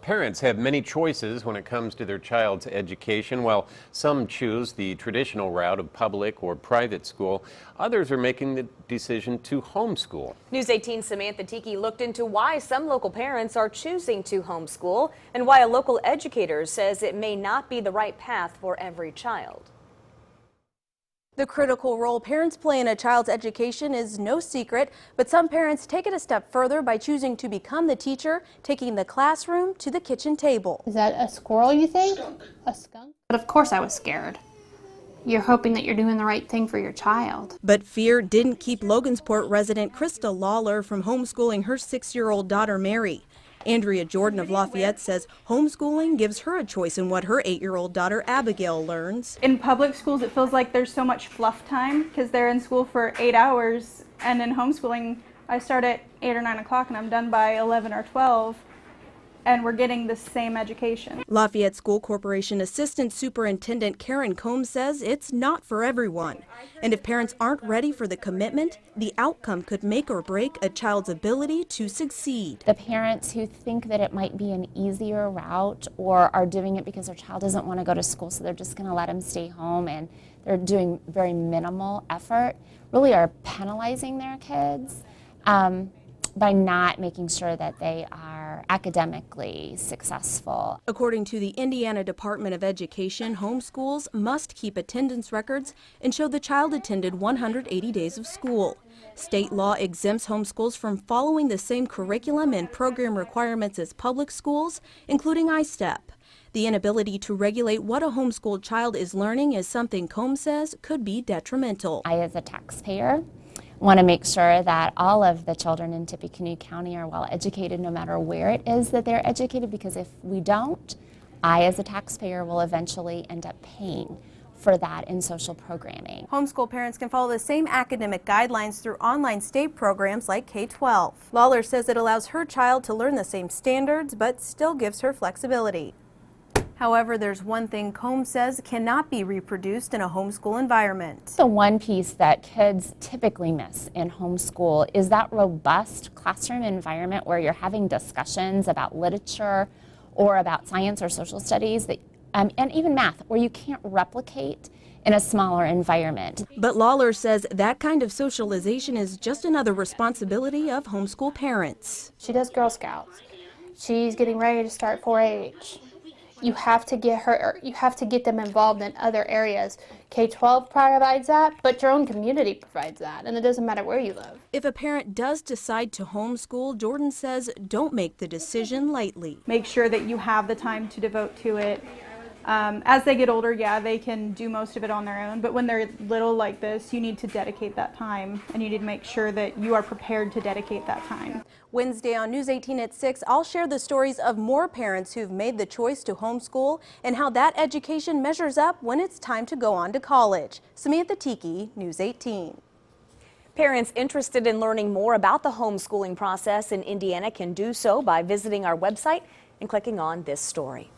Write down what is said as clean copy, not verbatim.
Parents have many choices when it comes to their child's education. While some choose the traditional route of public or private school, others are making the decision to homeschool. News 18's Samantha Thieke looked into why some local parents are choosing to homeschool and why a local educator says it may not be the right path for every child. The critical role parents play in a child's education is no secret, but some parents take it a step further by choosing to become the teacher, taking the classroom to the kitchen table. Is that a squirrel, you think? A skunk? But of course I was scared. You're hoping that you're doing the right thing for your child. But fear didn't keep Logansport resident Krista Lawler from homeschooling her 6-year-old daughter Mary. Andrea Jordan of Lafayette says homeschooling gives her a choice in what her 8-year-old daughter Abigail learns. In public schools, it feels like there's so much fluff time because they're in school for 8 hours, and in homeschooling, I start at 8 or 9 o'clock and I'm done by 11 or 12, and we're getting the same education. Lafayette School Corporation Assistant Superintendent Karen Combs says it's not for everyone. And if parents aren't ready for the commitment, the outcome could make or break a child's ability to succeed. The parents who think that it might be an easier route or are doing it because their child doesn't want to go to school, so they're just going to let them stay home and they're doing very minimal effort, really are penalizing their kids by not making sure that they are academically successful. According to the Indiana Department of Education, homeschools must keep attendance records and show the child attended 180 days of school. State law exempts homeschools from following the same curriculum and program requirements as public schools, including ISTEP. The inability to regulate what a homeschooled child is learning is something Combs says could be detrimental. I, as a taxpayer, want to make sure that all of the children in Tippecanoe County are well educated no matter where it is that they're educated, because if we don't, I as a taxpayer will eventually end up paying for that in social programming. Homeschool parents can follow the same academic guidelines through online state programs like K-12. Lawler says it allows her child to learn the same standards but still gives her flexibility. However, there's one thing Combs says cannot be reproduced in a homeschool environment. The one piece that kids typically miss in homeschool is that robust classroom environment where you're having discussions about literature or about science or social studies that, and even math, where you can't replicate in a smaller environment. But Lawler says that kind of socialization is just another responsibility of homeschool parents. She does Girl Scouts. She's getting ready to start 4-H. You have to get them involved in other areas. K-12 provides that, but your own community provides that, and it doesn't matter where you live. If a parent does decide to homeschool, Jordan says don't make the decision lightly. Make sure that you have the time to devote to it. As they get older, yeah, they can do most of it on their own, but when they're little like this, you need to dedicate that time, and you need to make sure that you are prepared to dedicate that time. Wednesday on News 18 at 6, I'll share the stories of more parents who've made the choice to homeschool and how that education measures up when it's time to go on to college. Samantha Thieke, News 18. Parents interested in learning more about the homeschooling process in Indiana can do so by visiting our website and clicking on this story.